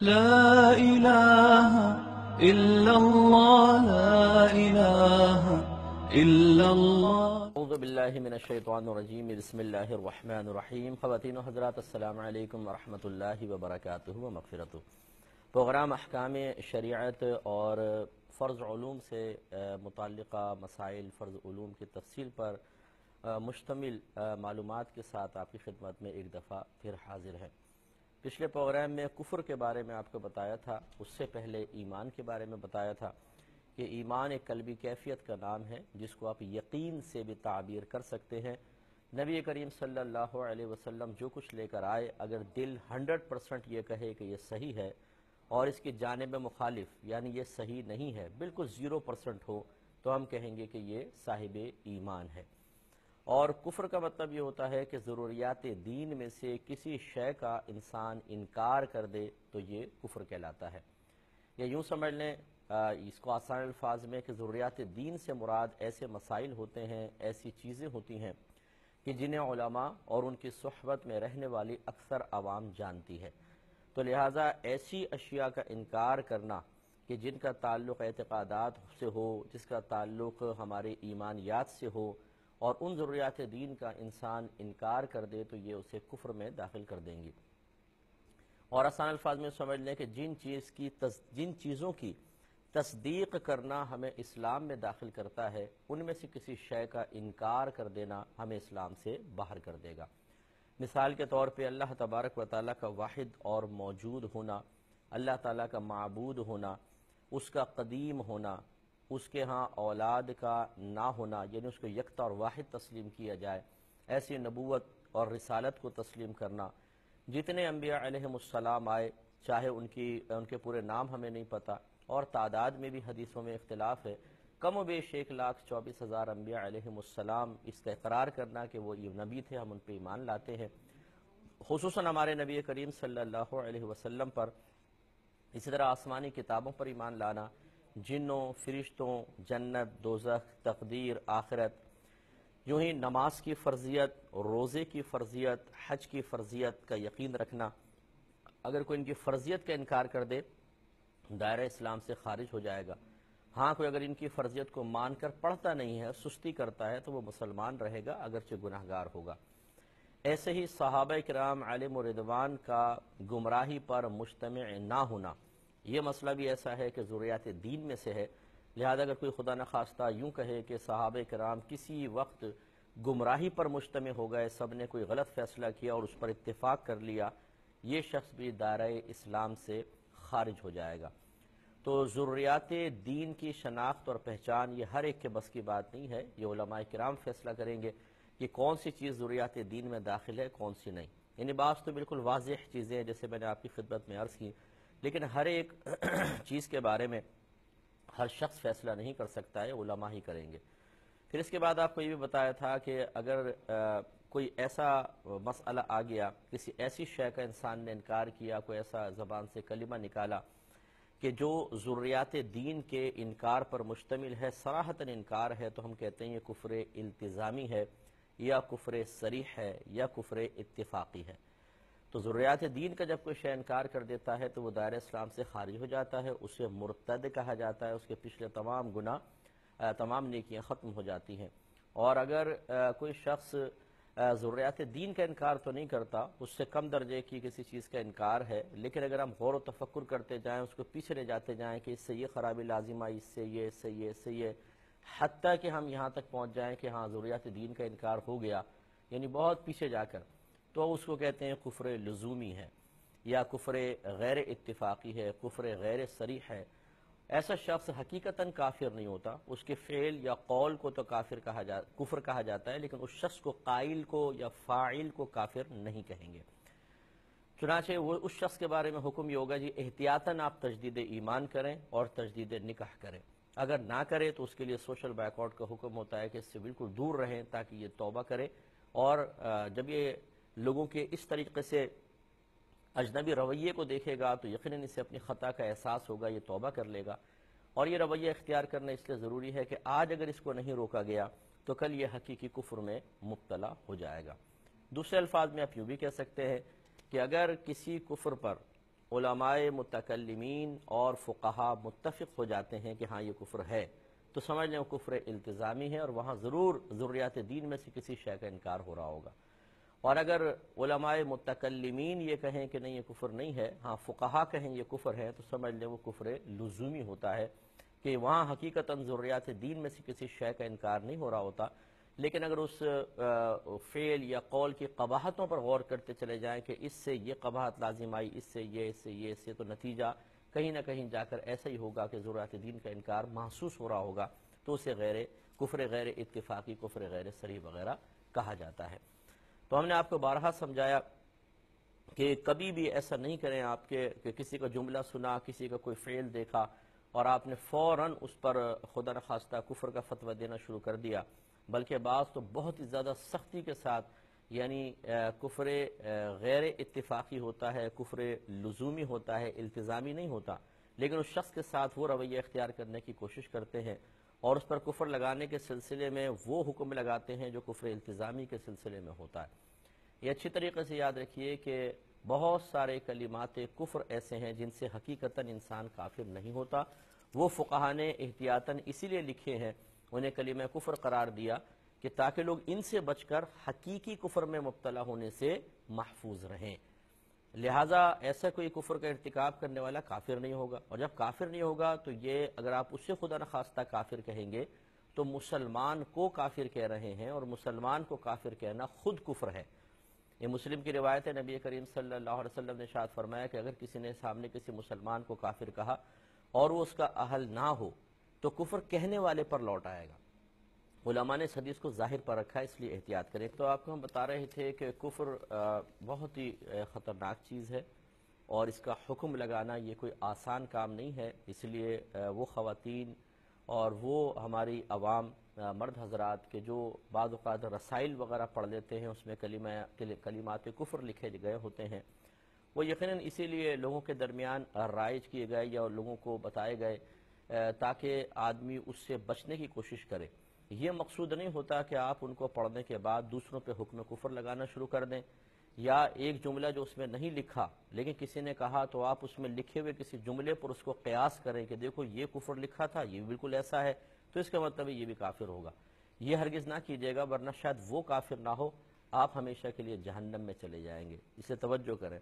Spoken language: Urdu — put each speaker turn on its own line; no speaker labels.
لا إله إلا الله لا إله إلا الله
اعوذ باللہ من الشیطان الرجیم بسم اللہ الرحمن الرحیم خواتین و حضرات السلام علیکم ورحمۃ اللہ وبرکاتہ و مغفرتہ۔ پروگرام احکام شریعت اور فرض علوم سے متعلقہ مسائل فرض علوم کی تفصیل پر مشتمل معلومات کے ساتھ آپ کی خدمت میں ایک دفعہ پھر حاضر ہے۔ پچھلے پروگرام میں کفر کے بارے میں آپ کو بتایا تھا، اس سے پہلے ایمان کے بارے میں بتایا تھا کہ ایمان ایک قلبی کیفیت کا نام ہے جس کو آپ یقین سے بھی تعبیر کر سکتے ہیں۔ نبی کریم صلی اللہ علیہ وسلم جو کچھ لے کر آئے، اگر دل 100% یہ کہے کہ یہ صحیح ہے اور اس کی جانب مخالف یعنی یہ صحیح نہیں ہے، بالکل 0% ہو، تو ہم کہیں گے کہ یہ صاحب ایمان ہے۔ اور کفر کا مطلب یہ ہوتا ہے کہ ضروریات دین میں سے کسی شے کا انسان انکار کر دے تو یہ کفر کہلاتا ہے۔ یا یوں سمجھ لیں اس کو آسان الفاظ میں کہ ضروریات دین سے مراد ایسے مسائل ہوتے ہیں، ایسی چیزیں ہوتی ہیں کہ جنہیں علماء اور ان کی صحبت میں رہنے والی اکثر عوام جانتی ہے، تو لہٰذا ایسی اشیاء کا انکار کرنا کہ جن کا تعلق اعتقادات سے ہو، جس کا تعلق ہمارے ایمانیات سے ہو، اور ان ضروریات دین کا انسان انکار کر دے تو یہ اسے کفر میں داخل کر دیں گی۔ اور آسان الفاظ میں سمجھ لیں کہ جن چیزوں کی تصدیق کرنا ہمیں اسلام میں داخل کرتا ہے، ان میں سے کسی شے کا انکار کر دینا ہمیں اسلام سے باہر کر دے گا۔ مثال کے طور پہ اللہ تبارک و تعالیٰ کا واحد اور موجود ہونا، اللہ تعالیٰ کا معبود ہونا، اس کا قدیم ہونا، اس کے ہاں اولاد کا نہ ہونا یعنی اس کو یکتا اور واحد تسلیم کیا جائے، ایسی نبوت اور رسالت کو تسلیم کرنا۔ جتنے انبیاء علیہم السلام آئے، چاہے ان کے پورے نام ہمیں نہیں پتہ اور تعداد میں بھی حدیثوں میں اختلاف ہے، کم و بیش 1,24,000 انبیاء علیہم السلام، اس کا اقرار کرنا کہ وہ نبی تھے، ہم ان پہ ایمان لاتے ہیں۔ خصوصاً ہمارے نبی کریم صلی اللہ علیہ وسلم پر، اسی طرح آسمانی کتابوں پر ایمان لانا، جنوں، فرشتوں، جنت، دوزخ، تقدیر، آخرت، یوں ہی نماز کی فرضیت، روزے کی فرضیت، حج کی فرضیت کا یقین رکھنا۔ اگر کوئی ان کی فرضیت کا انکار کر دے دائرہ اسلام سے خارج ہو جائے گا۔ ہاں کوئی اگر ان کی فرضیت کو مان کر پڑھتا نہیں ہے، سستی کرتا ہے، تو وہ مسلمان رہے گا اگرچہ گناہگار ہوگا۔ ایسے ہی صحابہ کرام علیہم رضوان کا گمراہی پر مجتمع نہ ہونا، یہ مسئلہ بھی ایسا ہے کہ ضروریات دین میں سے ہے، لہذا اگر کوئی خدا نخواستہ یوں کہے کہ صحابہ کرام کسی وقت گمراہی پر مجتمع ہو گئے، سب نے کوئی غلط فیصلہ کیا اور اس پر اتفاق کر لیا، یہ شخص بھی دائرہ اسلام سے خارج ہو جائے گا۔ تو ضروریات دین کی شناخت اور پہچان یہ ہر ایک کے بس کی بات نہیں ہے، یہ علماء کرام فیصلہ کریں گے کہ کون سی چیز ضروریات دین میں داخل ہے، کون سی نہیں۔ یعنی بعض تو بالکل واضح چیزیں ہیں جیسے میں نے آپ کی خدمت میں عرض کی، لیکن ہر ایک چیز کے بارے میں ہر شخص فیصلہ نہیں کر سکتا ہے، علماء ہی کریں گے۔ پھر اس کے بعد آپ کو یہ بھی بتایا تھا کہ اگر کوئی ایسا مسئلہ آ گیا، کسی ایسی شے کا انسان نے انکار کیا، کوئی ایسا زبان سے کلمہ نکالا کہ جو ضروریات دین کے انکار پر مشتمل ہے، صراحتاً انکار ہے، تو ہم کہتے ہیں یہ کفر التزامی ہے یا کفر صریح ہے یا کفر اتفاقی ہے۔ تو ضروریات دین کا جب کوئی شے انکار کر دیتا ہے تو وہ دائرہ اسلام سے خارج ہو جاتا ہے، اسے مرتد کہا جاتا ہے، اس کے پچھلے تمام گناہ، تمام نیکیاں ختم ہو جاتی ہیں۔ اور اگر کوئی شخص ضروریات دین کا انکار تو نہیں کرتا، اس سے کم درجے کی کسی چیز کا انکار ہے، لیکن اگر ہم غور و تفکر کرتے جائیں، اس کو پیچھے لے جاتے جائیں کہ اس سے یہ خرابی لازم آئی، اس سے یہ، اس سے یہ، اس سے یہ، حتیٰ کہ ہم یہاں تک پہنچ جائیں کہ ہاں ضروریات دین کا انکار ہو گیا، یعنی بہت پیچھے جا کر، تو اس کو کہتے ہیں کفر لزومی ہے یا کفر غیر اتفاقی ہے، کفر غیر صریح ہے۔ ایسا شخص حقیقتاً کافر نہیں ہوتا، اس کے فعل یا قول کو تو کفر کہا جاتا ہے، لیکن اس شخص کو، قائل کو یا فاعل کو کافر نہیں کہیں گے۔ چنانچہ وہ اس شخص کے بارے میں حکم یہ ہوگا جی احتیاطاً آپ تجدید ایمان کریں اور تجدید نکاح کریں، اگر نہ کرے تو اس کے لیے سوشل بیک آؤٹ کا حکم ہوتا ہے کہ اس سے بالکل دور رہیں تاکہ یہ توبہ کرے۔ اور جب یہ لوگوں کے اس طریقے سے اجنبی رویے کو دیکھے گا تو یقیناً اسے اپنی خطا کا احساس ہوگا، یہ توبہ کر لے گا۔ اور یہ رویہ اختیار کرنا اس لیے ضروری ہے کہ آج اگر اس کو نہیں روکا گیا تو کل یہ حقیقی کفر میں مبتلا ہو جائے گا۔ دوسرے الفاظ میں آپ یوں بھی کہہ سکتے ہیں کہ اگر کسی کفر پر علماء متکلمین اور فقہا متفق ہو جاتے ہیں کہ ہاں یہ کفر ہے، تو سمجھ لیں وہ کفر التزامی ہے، اور وہاں ضرور ضروریات دین میں سے کسی شے کا انکار ہو رہا ہوگا۔ اور اگر علماء متکلمین یہ کہیں کہ نہیں یہ کفر نہیں ہے، ہاں فقہا کہیں یہ کفر ہے، تو سمجھ لیں وہ کفر لزومی ہوتا ہے کہ وہاں حقیقتاً ضروریات دین میں سے کسی شے کا انکار نہیں ہو رہا ہوتا، لیکن اگر اس فعل یا قول کی قباحتوں پر غور کرتے چلے جائیں کہ اس سے یہ قباحت لازم آئی، اس سے یہ، تو نتیجہ کہیں نہ کہیں جا کر ایسا ہی ہوگا کہ ضروریات دین کا انکار محسوس ہو رہا ہوگا، تو اسے کفر غیر اتفاقی، کفر غیر صریح وغیرہ کہا جاتا ہے۔ تو ہم نے آپ کو بارہا سمجھایا کہ کبھی بھی ایسا نہیں کریں آپ کہ کسی کا جملہ سنا، کسی کا کوئی فعل دیکھا اور آپ نے فوراً اس پر خدا نخواستہ کفر کا فتویٰ دینا شروع کر دیا، بلکہ بعض تو بہت ہی زیادہ سختی کے ساتھ، یعنی کفر غیر اتفاقی ہوتا ہے، کفر لزومی ہوتا ہے، التزامی نہیں ہوتا، لیکن اس شخص کے ساتھ وہ رویہ اختیار کرنے کی کوشش کرتے ہیں اور اس پر کفر لگانے کے سلسلے میں وہ حکم لگاتے ہیں جو کفر التزامی کے سلسلے میں ہوتا ہے۔ یہ اچھی طریقے سے یاد رکھیے کہ بہت سارے کلمات کفر ایسے ہیں جن سے حقیقتاً انسان کافر نہیں ہوتا، وہ فقہا نے احتیاطاً اسی لیے لکھے ہیں، انہیں کلمہ کفر قرار دیا کہ تاکہ لوگ ان سے بچ کر حقیقی کفر میں مبتلا ہونے سے محفوظ رہیں۔ لہٰذا ایسا کوئی کفر کا ارتکاب کرنے والا کافر نہیں ہوگا، اور جب کافر نہیں ہوگا تو یہ اگر آپ اسے خدا نخواستہ کافر کہیں گے تو مسلمان کو کافر کہہ رہے ہیں، اور مسلمان کو کافر کہنا خود کفر ہے۔ یہ مسلم کی روایت ہے، نبی کریم صلی اللہ علیہ وسلم نے ارشاد فرمایا کہ اگر کسی نے سامنے کسی مسلمان کو کافر کہا اور وہ اس کا اہل نہ ہو تو کفر کہنے والے پر لوٹ آئے گا۔ علماء نے اس حدیث کو ظاہر پر رکھا ہے، اس لیے احتیاط کریں۔ تو آپ کو ہم بتا رہے تھے کہ کفر بہت ہی خطرناک چیز ہے، اور اس کا حکم لگانا یہ کوئی آسان کام نہیں ہے، اس لیے وہ خواتین اور وہ ہماری عوام مرد حضرات کے جو بعض اوقات رسائل وغیرہ پڑھ لیتے ہیں، اس میں کلمات کفر لکھے گئے ہوتے ہیں، وہ یقیناً اسی لیے لوگوں کے درمیان رائج کیے گئے یا لوگوں کو بتائے گئے تاکہ آدمی اس سے بچنے کی کوشش کرے۔ یہ مقصود نہیں ہوتا کہ آپ ان کو پڑھنے کے بعد دوسروں پہ حکم کفر لگانا شروع کر دیں، یا ایک جملہ جو اس میں نہیں لکھا لیکن کسی نے کہا تو آپ اس میں لکھے ہوئے کسی جملے پر اس کو قیاس کریں کہ دیکھو یہ کفر لکھا تھا، یہ بالکل ایسا ہے، تو اس کا مطلب ہے یہ بھی کافر ہوگا۔ یہ ہرگز نہ کیجیے گا، ورنہ شاید وہ کافر نہ ہو، آپ ہمیشہ کے لیے جہنم میں چلے جائیں گے۔ اسے توجہ کریں۔